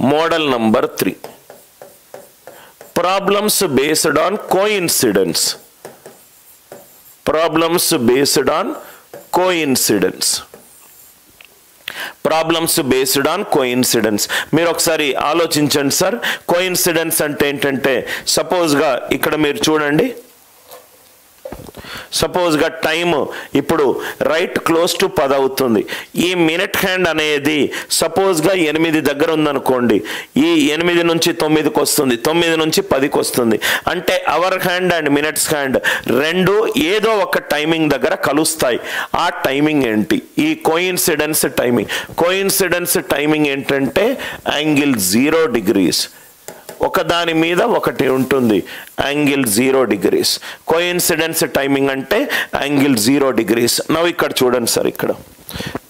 Model number 3. Problems based on coincidence. Problems based on coincidence. Problems based on coincidence. మీరు ఒకసారి ఆలోచించండి sir. Coincidence అంటే ఏంటంటే సపోజ్గా ఇక్కడ మీరు చూడండి, సపోజ్గా టైమ్ ఇప్పుడు రైట్ క్లోజ్ టు 10 అవుతుంది. ఈ మినిట్ హ్యాండ్ అనేది సపోజ్గా 8 దగ్గర ఉందనుకోండి, ఈ 8 నుంచి 9కి వస్తుంది, 9 నుంచి 10కి వస్తుంది. అంటే hour hand and minutes hand రెండు ఏదో ఒక టైమింగ్ దగ్గర కలుస్తాయి. ఆ టైమింగ్ ఏంటి? ఈ కోయిన్సిడెన్స్ టైమింగ్. కోయిన్సిడెన్స్ టైమింగ్ ఏంటంటే యాంగిల్ 0 degrees. ఒకదాని మీద ఒకటి ఉంటుంది, యాంగిల్ 0 degrees. కోయిన్సిడెన్స్ టైమింగ్ అంటే యాంగిల్ 0 degrees. నవ్వు ఇక్కడ చూడండి సార్, ఇక్కడ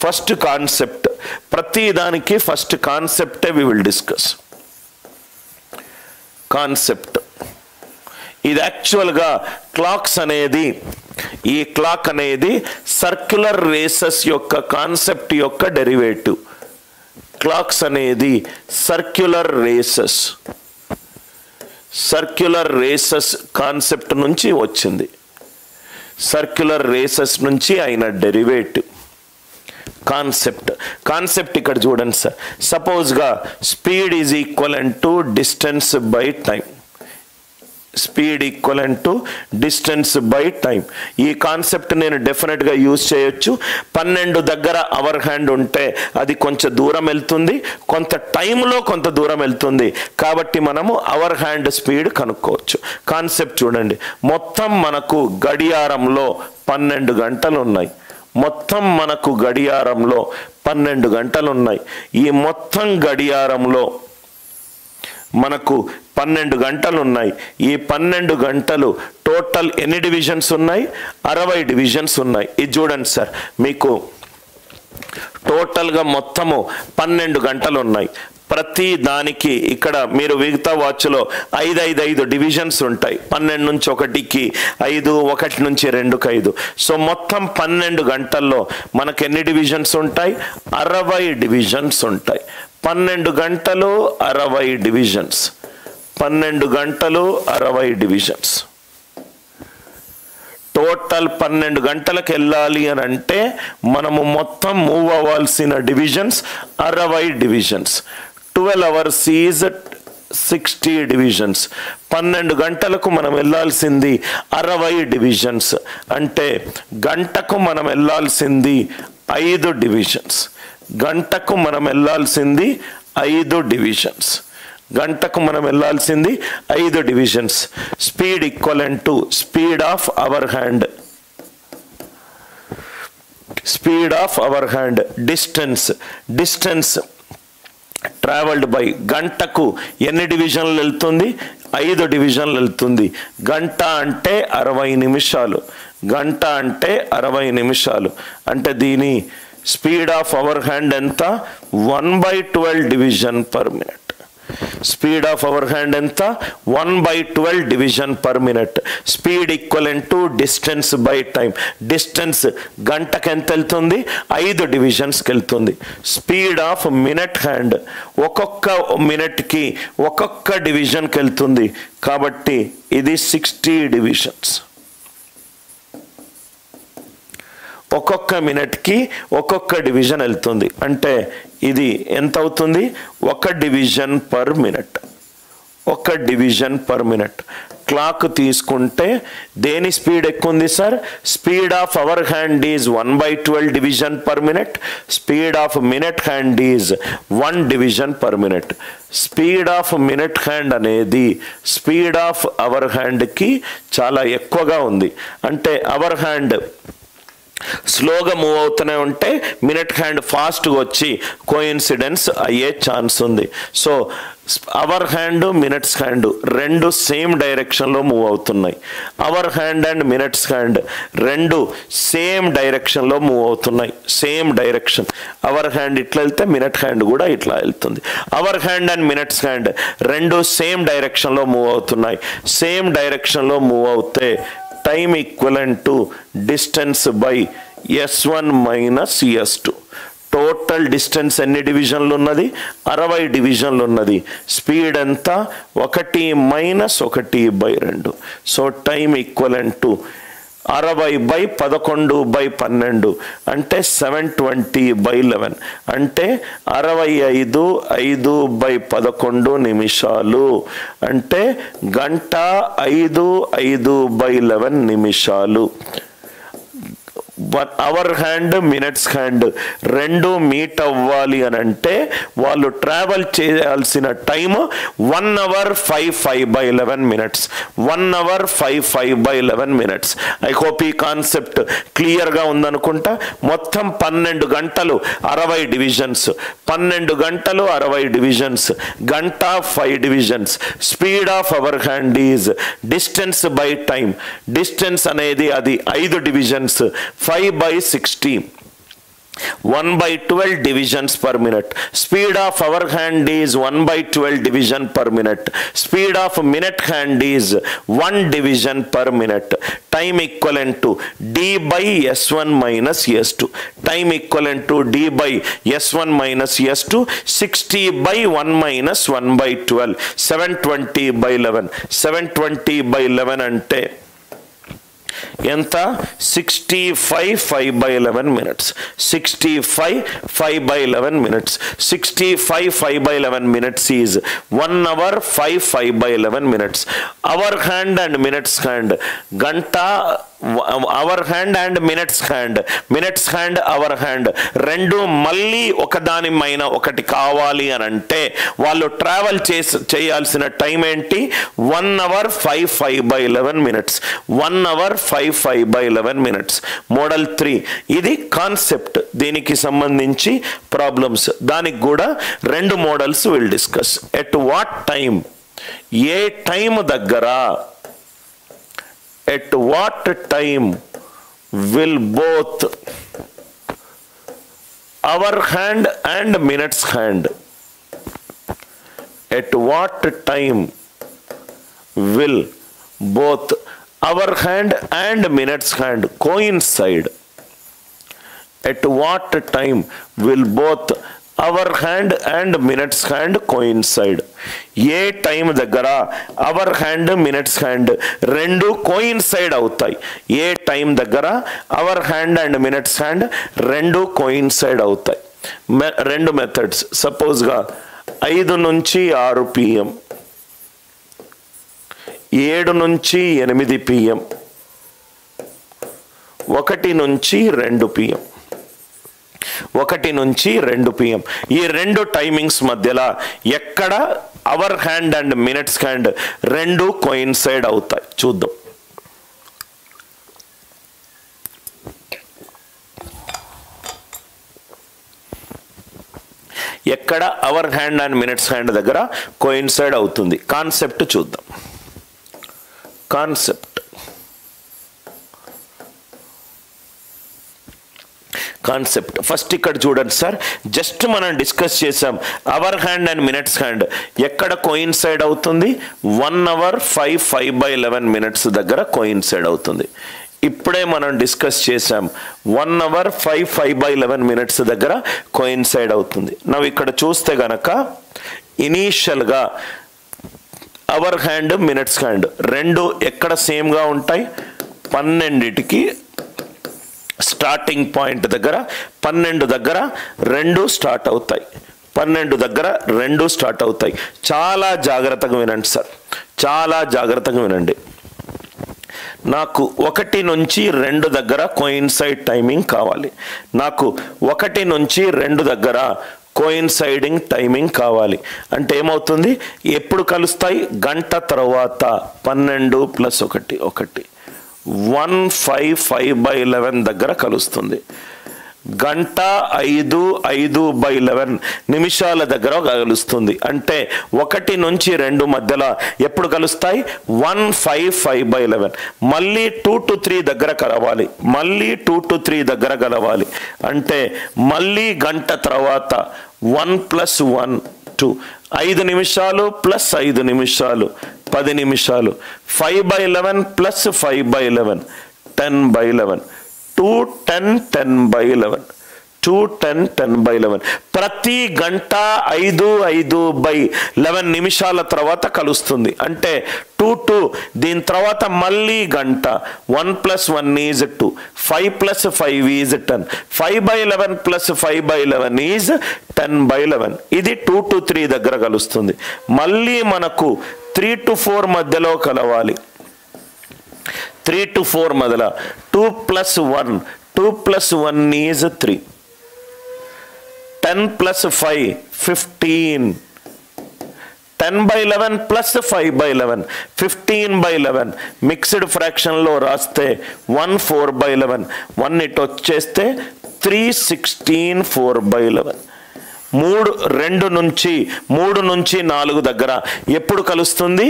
ఫస్ట్ కాన్సెప్ట్, ప్రతి దానికి ఫస్ట్ కాన్సెప్టే వి విల్ డిస్కస్. కాన్సెప్ట్ ఇది యాక్చువల్గా క్లాక్స్ అనేది, ఈ క్లాక్ అనేది సర్క్యులర్ రేసెస్ యొక్క కాన్సెప్ట్ యొక్క డెరివేటివ్. క్లాక్స్ అనేది circular races, circular races concept నుంచి వచ్చింది. సర్క్యులర్ రేసెస్ నుంచి అయిన డెరివేటివ్ కాన్సెప్ట్. కాన్సెప్ట్ ఇక్కడ చూడండి సార్. సపోజ్గా speed is equivalent to distance by time. Speed equivalent to distance by time. ఈ కాన్సెప్ట్ నేను డెఫినెట్గా యూజ్ చేయొచ్చు. 12 దగ్గర అవర్ హ్యాండ్ ఉంటే అది కొంచెం దూరం వెళ్తుంది, కొంత టైంలో కొంత దూరం వెళ్తుంది. కాబట్టి మనము అవర్ హ్యాండ్ స్పీడ్ కనుక్కోవచ్చు. కాన్సెప్ట్ చూడండి. మొత్తం మనకు గడియారంలో 12 గంటలు ఉన్నాయి. మొత్తం మనకు గడియారంలో 12 గంటలు ఉన్నాయి. ఈ మొత్తం గడియారంలో మనకు 12 గంటలు ఉన్నాయి. ఈ 12 గంటలు టోటల్ ఎన్ని డివిజన్స్ ఉన్నాయి? 60 డివిజన్స్ ఉన్నాయి. ఇది చూడండి సార్, మీకు టోటల్గా మొత్తము 12 గంటలు ఉన్నాయి. ప్రతి దానికి ఇక్కడ మీరు మిగతా వాచ్లో 5 డివిజన్స్ ఉంటాయి. 12 నుంచి 1కి 5, 1 నుంచి 2కి 5. సో మొత్తం 12 గంటల్లో మనకు ఎన్ని డివిజన్స్ ఉంటాయి? 60 డివిజన్స్ ఉంటాయి. 12 గంటలు 60 డివిజన్స్. 12 గంటలు 60 డివిజన్స్. టోటల్ 12 గంటలకు వెళ్ళాలి అని అంటే మనము మొత్తం మూవ్ అవ్వాల్సిన divisions 60 divisions. 12 hours is 60 divisions. 12 గంటలకు మనం వెళ్ళాల్సింది 60 డివిజన్స్. అంటే గంటకు మనం వెళ్ళాల్సింది 5 డివిజన్స్. గంటకు మనం వెళ్ళాల్సింది 5 డివిజన్స్. గంటకు మనం వెళ్ళాల్సింది 5 divisions. Speed equivalent to speed of our hand. Speed of our hand. Distance. Distance travelled by. గంటకు ఎన్ని డివిజన్లు వెళ్తుంది? 5 డివిజన్లు వెళ్తుంది. గంట అంటే 60 నిమిషాలు. గంట అంటే 60 నిమిషాలు. అంటే దీని స్పీడ్ ఆఫ్ అవర్ హ్యాండ్ ఎంత? 1/12 division per minute. Speed of our hand ఎంత? 1/12 division per minute. Speed equivalent to distance by time. Distance గంటకి ఎంత వెళ్తుంది? 5 డివిజన్స్కి వెళ్తుంది. స్పీడ్ ఆఫ్ మినిట్ హ్యాండ్ ఒక్కొక్క మినిట్కి ఒక్కొక్క డివిజన్కి వెళ్తుంది. కాబట్టి ఇది 60 డివిజన్స్. ఒక్కొక్క మినిట్కి ఒక్కొక్క డివిజన్ వెళ్తుంది. అంటే ఇది ఎంత అవుతుంది? 1 division per minute. 1 division per minute. Clock తీసుకుంటే దేని స్పీడ్ ఎక్కువ ఉంది sir? Speed of our hand is 1/12 division per minute. Speed of minute hand is 1 division per minute. Speed of minute hand అనేది స్పీడ్ ఆఫ్ అవర్ హ్యాండ్కి చాలా ఎక్కువగా ఉంది. అంటే అవర్ హ్యాండ్ స్లోగా మూవ్ అవుతూనే ఉంటే మినిట్ హ్యాండ్ ఫాస్ట్గా వచ్చి కోయిన్సిడెన్స్ అయ్యే ఛాన్స్ ఉంది. So hour hand minutes hand రెండు సేమ్ డైరెక్షన్లో మూవ్ అవుతున్నాయి. Hour hand and minutes hand రెండు సేమ్ డైరెక్షన్లో మూవ్ అవుతున్నాయి. Same direction. అవర్ హ్యాండ్ ఇట్లా వెళ్తే మినిట్ హ్యాండ్ కూడా ఇట్లా వెళ్తుంది. Hour hand and minutes hand రెండు సేమ్ డైరెక్షన్లో మూవ్ అవుతున్నాయి. సేమ్ డైరెక్షన్లో మూవ్ అవుతే time equivalent to distance by s1 minus s2. Total distance ఎన్ని డివిజన్లు ఉన్నది? 60 డివిజన్లు ఉన్నది. స్పీడ్ ఎంత? 1 - 1/2. సో టైం ఈక్వలెంట్ టు 60/11/12 అంటే 720/11 అంటే 65 5/11 నిమిషాలు అంటే గంట 5/11 నిమిషాలు. అవర్ హ్యాండ్ మినిట్స్ హ్యాండ్ రెండు మీట్ అవ్వాలి అని అంటే వాళ్ళు ట్రావెల్ చేయాల్సిన time 1 hour 5/11 minutes. 1 hour 5/11 minutes. I hope ఈ కాన్సెప్ట్ క్లియర్గా ఉందనుకుంటా. మొత్తం 12 గంటలు 60 డివిజన్స్, 12 గంటలు 60 డివిజన్స్, గంట 5 divisions. Speed of our hand is distance by time. Distance అనేది అది 5 divisions, 5/60. 1/12 divisions per minute. Speed of our hand is 1/12 division per minute. Speed of minute hand is 1 division per minute. Time equivalent to D/S1 minus S2. Time equivalent to D/S1 minus S2. 60/1 minus 1/12. 720/11. 720/11 అంటే ఎంత? 65 5/11 minutes. 65 5/11 minutes. 65 5/11 minutes is 1 hour 5/11 minutes. Our hand and minutes hand. Ganta hour hand and minutes hand, minutes hand hour hand రెండు మళ్ళీ ఒకదాని పైన ఒకటి కావాలి అని అంటే వాళ్ళు ట్రావెల్ చేయాల్సిన టైం ఏంటి? 1 hour 5/11 minutes. 1 hour 5/11 minutes. Model 3 ఇది కాన్సెప్ట్. దీనికి సంబంధించి ప్రాబ్లమ్స్, దానికి కూడా 2 models will discuss. At what time, A time దగ్గర, at what time will both our hand and minutes hand, at what time will both our hand and minutes hand coincide? At what time will both hour hand and minutes hand coincide. ఏ time దగ్గర hour hand minutes hand రెండు coincide అవుతాయి? ఏ time దగ్గర hour hand and minutes hand రెండు coincide అవుతాయి? 2 methods. సపోజ్గా 5 నుంచి 6 PM, 7 నుంచి 8 PM, 1 నుంచి 2 PM. 1 నుంచి 2 PM. ఈ 2 టైమింగ్స్ మధ్యలో ఎక్కడ hour hand and minutes hand రెండు కోయిన్సైడ్ అవుతాయి చూద్దాం. ఎక్కడ hour hand and minutes hand దగ్గర కోయిన్సైడ్ అవుతుంది? కాన్సెప్ట్ చూద్దాం. కాన్సెప్ట్ ఫస్ట్ ఇక్కడ చూడండి సార్, జస్ట్ మనం డిస్కస్ చేసాం hour hand and minutes hand ఎక్కడ కోయిన్సైడ్ అవుతుంది? 1 hour 5/11 minutes దగ్గర కోయిన్సైడ్ అవుతుంది. ఇప్పుడే మనం డిస్కస్ చేసాం 1 hour 5/11 minutes దగ్గర కోయిన్సైడ్ అవుతుంది. నవ్వు ఇక్కడ చూస్తే గనక ఇనీషియల్గా అవర్ హ్యాండ్ మినిట్స్ హ్యాండ్ రెండు ఎక్కడ సేమ్గా ఉంటాయి? 12కి స్టార్టింగ్ పాయింట్ దగ్గర 12 దగ్గర 2 స్టార్ట్ అవుతాయి. 12 దగ్గర 2 స్టార్ట్ అవుతాయి. చాలా జాగ్రత్తగా వినండి సార్, చాలా జాగ్రత్తగా వినండి. నాకు 1 నుంచి 2 దగ్గర కోయిన్సైడ్ టైమింగ్ కావాలి. నాకు 1 నుంచి 2 దగ్గర కోయిన్సైడింగ్ టైమింగ్ కావాలి. అంటే ఏమవుతుంది? ఎప్పుడు కలుస్తాయి? గంట తర్వాత 12 + 1 1 1/5/11 దగ్గర కలుస్తుంది. గంట 5/11 నిమిషాల దగ్గర కలుస్తుంది. అంటే 1 నుంచి 2 మధ్యలో ఎప్పుడు కలుస్తాయి? 1/5/11. మళ్ళీ 2 to 3 దగ్గర కలవాలి. మళ్ళీ 2 to 3 దగ్గర కలవాలి. అంటే మళ్ళీ గంట తర్వాత 1 + 1 2 5 నిమిషాలు ప్లస్ 5 నిమిషాలు 10 నిమిషాలు. 5/11 + 5/11 10/11. 2 10 10/11 2, 10, 10/11. ప్రతి గంట 5/11 నిమిషాల తర్వాత కలుస్తుంది. అంటే 2, 2 దీని తర్వాత మళ్ళీ గంట. 1 + 1 is 2, 5 + 5 is 10, 5/11 + 5/11 is 10/11. ఇది 2 to 3 దగ్గర కలుస్తుంది. మళ్ళీ మనకు 3 to 4 మధ్యలో కలవాలి. 3 to 4 మొదల 2 + 1, 2 + 1 is 3, 10 + 5 15, 10/11 + 5/11 15/11. మిక్స్డ్ ఫ్రాక్షన్లో రాస్తే 1 4/11, 1 ఇటు వచ్చేస్తే 3 16 4/11. 3 నుంచి 4 దగ్గర ఎప్పుడు కలుస్తుంది?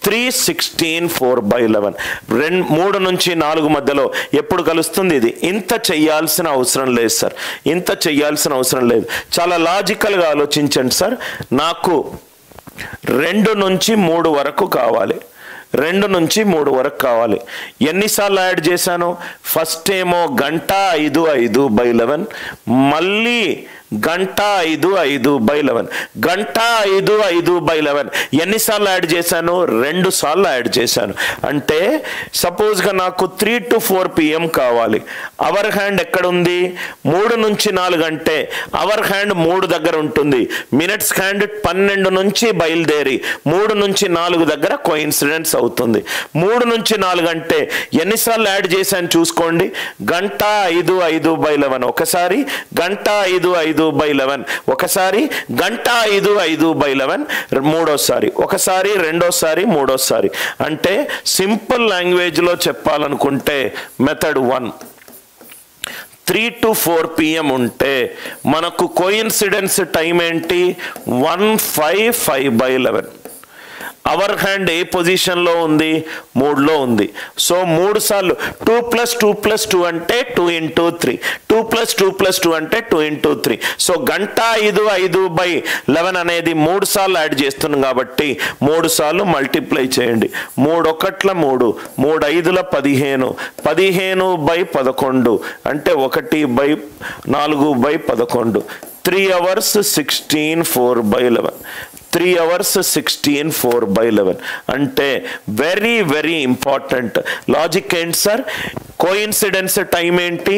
3 16 4/11. 3 నుంచి 4 మధ్యలో ఎప్పుడు కలుస్తుంది? ఇది ఇంత చెయ్యాల్సిన అవసరం లేదు సార్, ఇంత చెయ్యాల్సిన అవసరం లేదు. చాలా లాజికల్గా ఆలోచించండి సార్. నాకు 2 నుంచి 3 వరకు కావాలి, 2 నుంచి 3 వరకు కావాలి. ఎన్నిసార్లు యాడ్ చేశాను? ఫస్ట్ ఏమో గంట 5/11, మళ్ళీ గంట 5/11, గంట 5/11 ఎన్నిసార్లు యాడ్ చేశాను? 2 సార్లు యాడ్ చేశాను. అంటే సపోజ్గా నాకు 3 to 4 PM కావాలి. అవర్ హ్యాండ్ ఎక్కడుంది? 3 నుంచి 4 అంటే అవర్ హ్యాండ్ 3 దగ్గర ఉంటుంది. మినిట్స్ హ్యాండ్ 12 నుంచి బయలుదేరి 3 నుంచి 4 దగ్గర కోఇన్సిడెన్స్ అవుతుంది. 3 నుంచి 4 అంటే ఎన్నిసార్లు యాడ్ చేశాను చూసుకోండి. గంట 5/11 ఒకసారి, గంట 5/11 ఒకసారి, గంట 5/11 మూడోసారి, ఒకసారి, రెండోసారి, మూడోసారి. అంటే సింపుల్ లాంగ్వేజ్లో చెప్పాలనుకుంటే మెథడ్ 1 3 to 4 PM ఉంటే మనకు కోయిన్సిడెన్స్ టైం ఏంటి? 1 5 5/11. అవర్ హ్యాండ్ ఏ పొజిషన్లో ఉంది? 3లో ఉంది. సో 3 సార్లు 2 + 2 + 2 అంటే 2 × 3, 2 + 2 + 2 అంటే 2 × 3. సో గంట 5/11 అనేది 3 సార్లు యాడ్ చేస్తున్నాం కాబట్టి 3 సార్లు మల్టిప్లై చేయండి. 3 1 3, 3 5 15, 15/11 అంటే 1/4/11. 3 hours 16 4/11. 3 hours 16 4/11 అంటే వెరీ వెరీ ఇంపార్టెంట్. లాజిక్ ఏంటి సార్? కోయిన్సిడెన్స్ టైం ఏంటి?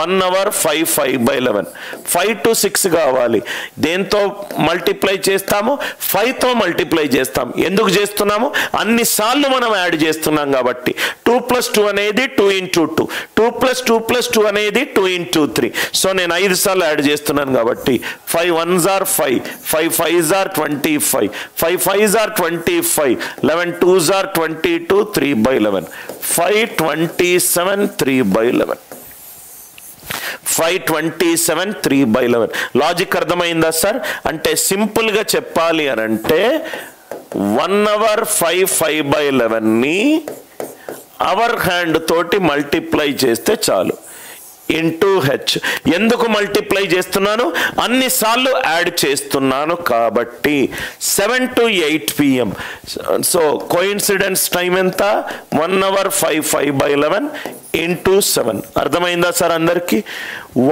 1 hour 5 5/11. 5 to 6 కావాలి. దేంతో మల్టిప్లై చేస్తాము? 5తో మల్టిప్లై చేస్తాం. ఎందుకు చేస్తున్నాము? అన్నిసార్లు మనం యాడ్ చేస్తున్నాం కాబట్టి. 2 + 2 అనేది 2 × 2, 2 + 2 + 2 అనేది 2 × 3. సో నేను 5 సార్లు యాడ్ చేస్తున్నాను కాబట్టి 5 1s are 5, 5 5s are 25, 5 5s are 25, 11 2s are 22, 3/11. 527 3/11. 527 3/11. Logic అర్థమైందా సార్? అంటే సింపుల్గా చెప్పాలి అని అంటే 1 hour 5 5/11ని అవర్ హ్యాండ్ తోటి మల్టిప్లై చేస్తే చాలు. Into H. ఎందుకు మల్టిప్లై చేస్తున్నాను? అన్నిసార్లు యాడ్ చేస్తున్నాను కాబట్టి. 7 to 8 PM. So coincidence time ఎంత? 1 hour 5 5/11 ఇంటూ 7. అర్థమైందా సార్ అందరికీ?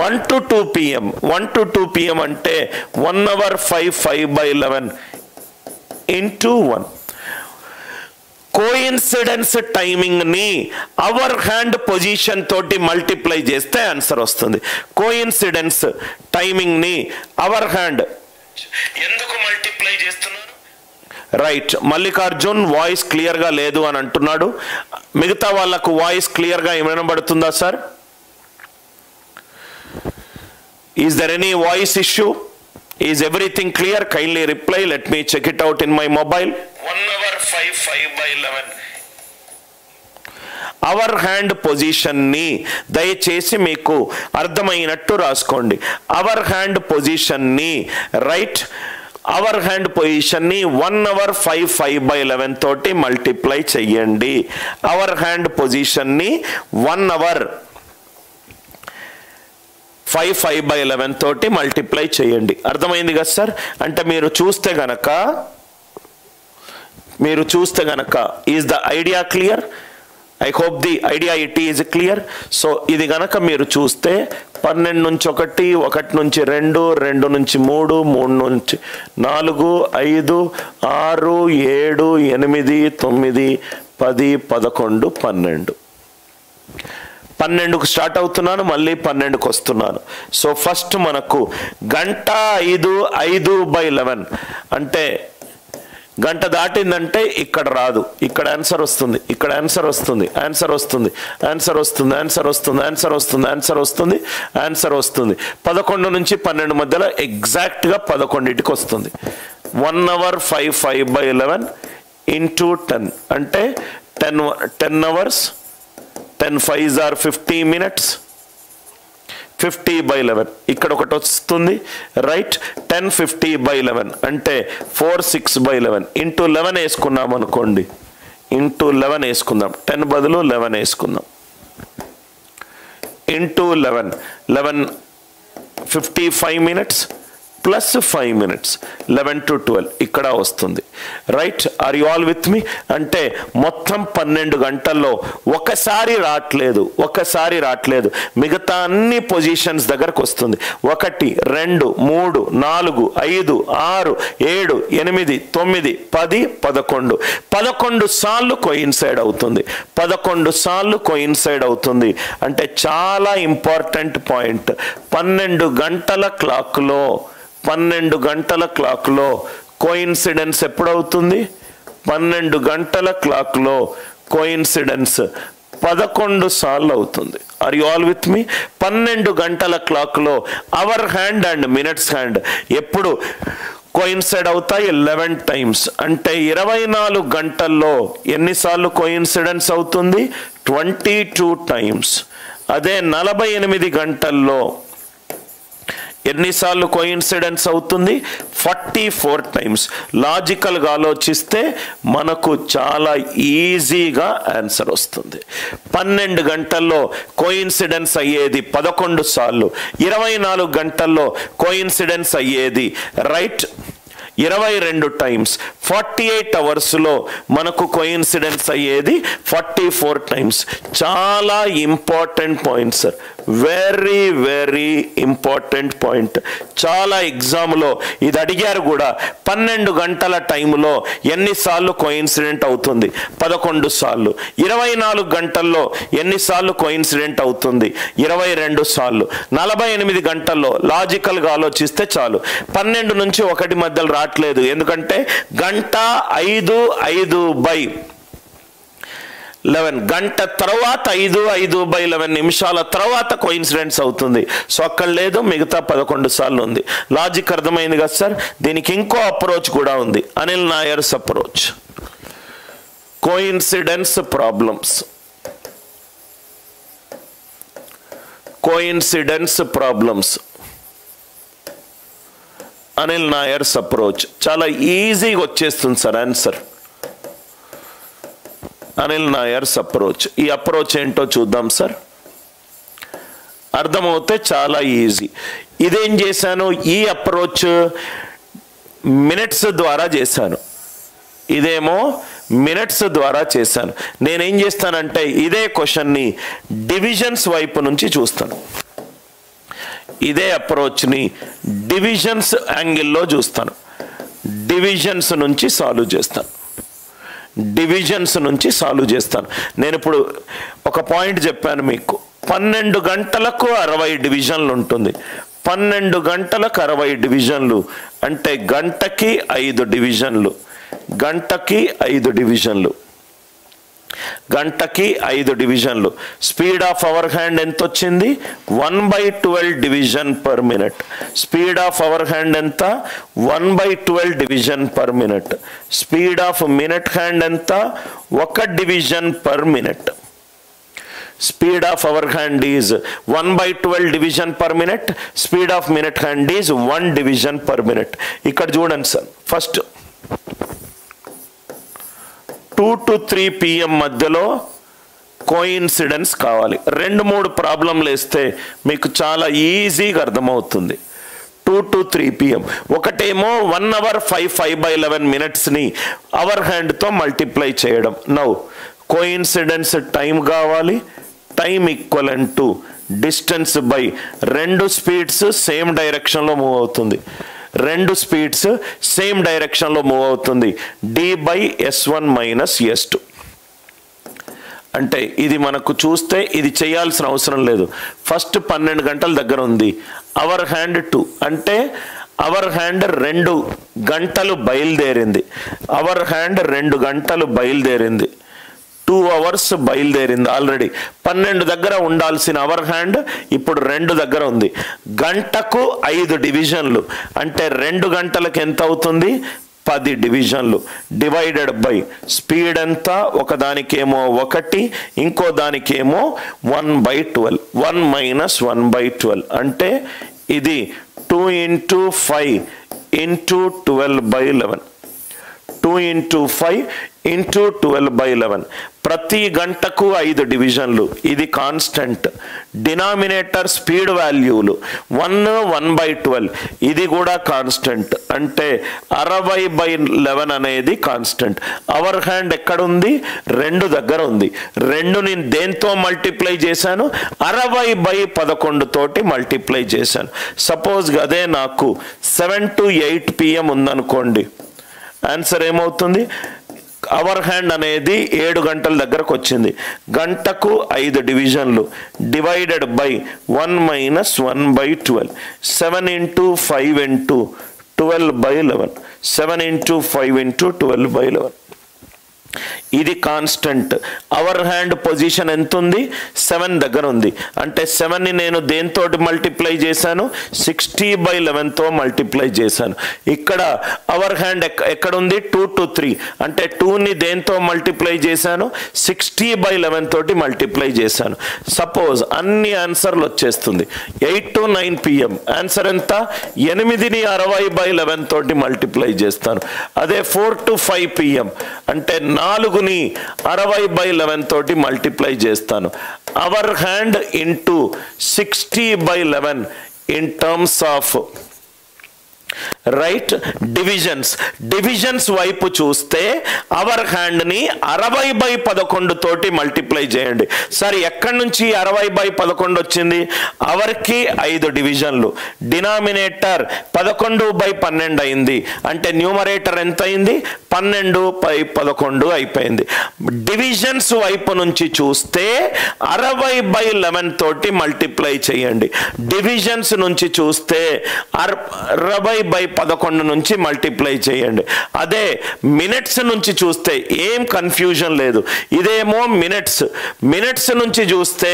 1 to 2 PM. 1 to 2 PM అంటే 1 hour 5 5/11 ఇంటూ 1. కోయిన్సిడెన్స్ టైమింగ్ ని అవర్ హ్యాండ్ పొజిషన్ తోటి మల్టిప్లై చేస్తే ఆన్సర్ వస్తుంది. కోయిన్సిడెన్స్ టైమింగ్ ని అవర్ హ్యాండ్ ఎందుకు మల్టిప్లై చేస్తున్నారు? రైట్. మల్లికార్జున్ వాయిస్ క్లియర్గా లేదు అని అంటున్నాడు. మిగతా వాళ్ళకు వాయిస్ క్లియర్గా వినబడుతుందా sir? Is there any voice issue? Is everything clear? Kindly reply. Let me check it out in my mobile. 1 hour 5 5/11. Hour hand పొజిషన్ని దయచేసి మీకు అర్థమైనట్టు రాసుకోండి. అవర్ హ్యాండ్ పొజిషన్ని రైట్, అవర్ హ్యాండ్ పొజిషన్ని 1 hour 5 5/11 తోటి మల్టిప్లై చెయ్యండి. అవర్ హ్యాండ్ పొజిషన్ని 1 hour 5 5/11 తోటి మల్టిప్లై చేయండి. అర్థమైంది కదా సార్? అంటే మీరు చూస్తే గనక is the idea clear? I hope the idea it is clear. So ఇది గనక మీరు చూస్తే 12 నుంచి 1, 1 నుంచి 2, 2 నుంచి 3, 3 నుంచి 4, 5, 6, 7, 8, 9, 10, 11, 12. 12కు స్టార్ట్ అవుతున్నాను, మళ్ళీ 12కు వస్తున్నాను. సో ఫస్ట్ మనకు గంట 5/11 అంటే గంట దాటిందంటే ఇక్కడ రాదు, ఇక్కడ ఆన్సర్ వస్తుంది, ఇక్కడ ఆన్సర్ వస్తుంది, ఆన్సర్ వస్తుంది, ఆన్సర్ వస్తుంది, ఆన్సర్ వస్తుంది, ఆన్సర్ వస్తుంది, ఆన్సర్ వస్తుంది, ఆన్సర్ వస్తుంది. 11 నుంచి 12 మధ్యలో ఎగ్జాక్ట్గా 11కి వస్తుంది. 1 hour 5/11 into 10 అంటే 10 hours, 10 5s are 50 minutes, 50/11 ఇక్కడ ఒకటి వస్తుంది, రైట్. 10 50/11 అంటే 4 6/11 ఇంటూ 11 వేసుకున్నాం అనుకోండి, ఇంటూ 11 వేసుకుందాం, 10 బదులు 11 వేసుకుందాం, into 11 55 minutes plus 5 minutes 11 to 12 ఇక్కడ వస్తుంది, right. Are you all with me? అంటే మొత్తం 12 గంటల్లో ఒకసారి రావట్లేదు, మిగతా అన్ని పొజిషన్స్ దగ్గరకు వస్తుంది. 1 2 3 4 5 6 7 8 9 10 11 11 సార్లు కోయిన్సైడ్ అవుతుంది, 11 సార్లు కోయిన్సైడ్ అవుతుంది. అంటే చాలా ఇంపార్టెంట్ పాయింట్. 12 గంటల క్లాక్లో కోయిన్సిడెన్స్ ఎప్పుడవుతుంది? 12 గంటల క్లాక్లో కోయిన్సిడెన్స్ 11 సార్లు అవుతుంది. Are you all with me? 12 గంటల క్లాక్లో hour hand and minutes hand ఎప్పుడు కోయిన్సైడ్ అవుతాయి? 11 times. అంటే 24 గంటల్లో ఎన్నిసార్లు కోయిన్సిడెన్స్ అవుతుంది? 22 times. అదే 48 గంటల్లో ఎన్నిసార్లు కోయిన్సిడెన్స్ అవుతుంది? 44 times. లాజికల్గా ఆలోచిస్తే మనకు చాలా ఈజీగా ఆన్సర్ వస్తుంది. 12 గంటల్లో కోయిన్సిడెన్స్ అయ్యేది 11 సార్లు, 24 గంటల్లో కోయిన్సిడెన్స్ అయ్యేది రైట్ 22 times. 48 hours మనకు కోయిన్సిడెన్స్ అయ్యేది 44 times. చాలా important point sir, very very important point. చాలా ఎగ్జామ్లో ఇది అడిగారు కూడా. 12 గంటల టైంలో ఎన్నిసార్లు కోయిన్సిడెంట్ అవుతుంది? 11 సార్లు. 24 గంటల్లో ఎన్నిసార్లు కోయిన్సిడెంట్ అవుతుంది? 22 సార్లు. 48 గంటల్లో లాజికల్గా ఆలోచిస్తే చాలు. 12 నుంచి 1 మధ్యలో రావట్లేదు, ఎందుకంటే గంట 5/11 గంట తర్వాత 5/11 నిమిషాల తర్వాత కోయిన్సిడెన్స్ అవుతుంది. సో అక్కడ లేదు, మిగతా 11 సార్లు ఉంది. లాజిక్ అర్థమైంది కదా సార్? దీనికి ఇంకో అప్రోచ్ కూడా ఉంది, Anil Nair's approach. Coincidence problems Anil Nair's approach. చాలా ఈజీగా వచ్చేస్తుంది sir answer. Anil Nair's approach. ఈ అప్రోచ్ ఏంటో చూద్దాం సార్. అర్థమవుతే చాలా ఈజీ. ఇదేం చేశాను? ఈ అప్రోచ్ మినిట్స్ ద్వారా చేశాను, ఇదేమో మినిట్స్ ద్వారా చేశాను. నేనేం చేస్తానంటే ఇదే క్వశ్చన్ని డివిజన్స్ వైపు నుంచి చూస్తాను. ఇదే అప్రోచ్ని డివిజన్స్ యాంగిల్లో చూస్తాను, డివిజన్స్ నుంచి సాల్వ్ చేస్తాను. నేను ఇప్పుడు ఒక పాయింట్ చెప్పాను మీకు. 12 గంటలకు 60 డివిజన్లు ఉంటుంది. 12 గంటలకు 60 డివిజన్లు అంటే గంటకి 5 డివిజన్లు, గంటకి 5 డివిజన్లు. స్పీడ్ ఆఫ్ అవర్ హ్యాండ్ ఎంత వచ్చింది? 1/12 division per minute. Speed of our hand ఎంత? 1/12 division per minute. Speed of minute hand ఎంత? 1 division per minute. Speed of our hand is 1/12 division per minute. Speed of minute hand is 1 division per minute. ఇక్కడ చూడండి sir, first 2 to 3 PM మధ్యలో coincidence కావాలి. 2-3 ప్రాబ్లంలు వేస్తే మీకు చాలా ఈజీగా అర్థమవుతుంది. 2 to 3 PM. ఒకటేమో 1 hour 5/11 minutesని అవర్ హ్యాండ్తో మల్టిప్లై చేయడం. నౌ కోఇన్సిడెన్స్ టైం కావాలి, time equivalent to distance by రెండు స్పీడ్స్ సేమ్ డైరెక్షన్లో మూవ్ అవుతుంది, రెండు స్పీడ్స్ సేమ్ డైరెక్షన్లో మూవ్ అవుతుంది, d/s1 - s2. అంటే ఇది మనకు చూస్తే ఇది చేయాల్సిన అవసరం లేదు. ఫస్ట్ 12 గంటల దగ్గర ఉంది, అవర్ హ్యాండ్ 2 అంటే అవర్ హ్యాండ్ 2 గంటలు బయలుదేరింది, అవర్ హ్యాండ్ 2 గంటలు బయలుదేరింది, 2 hours బయలుదేరింది. ఆల్రెడీ 12 దగ్గర ఉండాల్సిన అవర్ హ్యాండ్ ఇప్పుడు 2 దగ్గర ఉంది. గంటకు 5 డివిజన్లు అంటే 2 గంటలకు ఎంత అవుతుంది? 10 డివిజన్లు డివైడెడ్ బై స్పీడ్ ఎంత? ఒకదానికేమో 1, ఇంకో దానికేమో 1/12, 1 - 1/12 అంటే ఇది 2 × 5 × 12/11, 2 × 5 × 12/11. ప్రతి గంటకు 5 డివిజన్లు. ఇది కాన్స్టెంట్. డినామినేటర్ స్పీడ్ వాల్యూలు 1, 1/12 ఇది కూడా కాన్స్టెంట్. అంటే 60/11 అనేది కాన్స్టెంట్. అవర్ హ్యాండ్ ఎక్కడుంది? 2 దగ్గర ఉంది. 2ని దేంతో మల్టిప్లై చేశాను? 60/11 తోటి మల్టిప్లై చేశాను. సపోజ్ అదే నాకు 7 to 8 PM ఉందనుకోండి, ఆన్సర్ ఏమవుతుంది? అవర్ హ్యాండ్ అనేది 7 గంటల దగ్గరకు వచ్చింది. గంటకు 5 డివిజన్లు డివైడెడ్ బై 1 - 1/12, 7 × 5 × 12/11, 7 × 5 × 12/11. ఇది కాన్స్టెంట్. అవర్ హ్యాండ్ పొజిషన్ ఎంత ఉంది? 7 దగ్గర ఉంది. అంటే 7ని నేను దేంతోటి మల్టిప్లై చేశాను? 60/11తో మల్టిప్లై చేశాను. ఇక్కడ అవర్ హ్యాండ్ ఎక్కడుంది? 2 to 3 అంటే 2ని దేంతో మల్టిప్లై చేశాను? 60/11 తోటి మల్టిప్లై చేశాను. సపోజ్ అన్ని ఆన్సర్లు వచ్చేస్తుంది. 8 to 9 PM ఆన్సర్ ఎంత? 8ని 60/11 తోటి మల్టిప్లై చేస్తాను. అదే 4 to 5 PM అంటే 4ని 60/11 తోటి మల్టిప్లై చేస్తాను. Hour hand into 60/11 in terms of right divisions వైపు చూస్తే అవర్ హ్యాండ్ని 60/11 తోటి మల్టిప్లై చేయండి. సరే, ఎక్కడి నుంచి 60/11 వచ్చింది? అవర్కి 5 డివిజన్లు, డినామినేటర్ 11/12 అయింది. అంటే న్యూమరేటర్ ఎంత అయింది? 12/11 అయిపోయింది. డివిజన్స్ వైపు నుంచి చూస్తే 60/11 తోటి మల్టిప్లై చేయండి. డివిజన్స్ నుంచి చూస్తే 60/11 నుంచి మల్టిప్లై చేయండి. అదే మినిట్స్ నుంచి చూస్తే ఏం కన్ఫ్యూజన్ లేదు. ఇదేమో మినిట్స్ నుంచి చూస్తే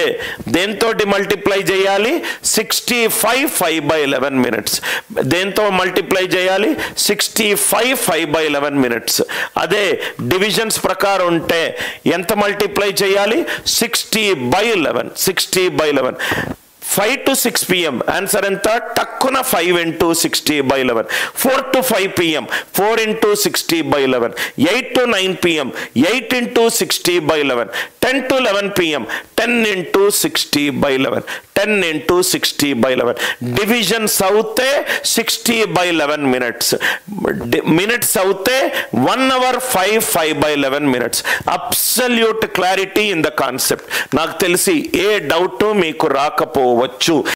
దేంతోటి మల్టిప్లై చేయాలి? 65 5/11 మినిట్స్. దేంతో మల్టిప్లై చేయాలి? 65 5/11 మినిట్స్. అదే డివిజన్స్ ప్రకారం ఉంటే ఎంత మల్టిప్లై చేయాలి? 60/11. 5 to 6 PM ఆన్సర్ ఎంత? టక్కున 5 × 60/11. 4 to 5 PM 4 × 60/11. 8 to 9 PM 8 × 60/11. 10 to 11 PM 10 × 60/11. 10 × 60/11. Divisions అవుతే 60/11 మినిట్స్. మినిట్స్ అవుతే 1 hour 5/11 minutes. Absolute clarity in the concept. నాకు తెలిసి ఏ డౌట్ మీకు రాకపోవచ్చు.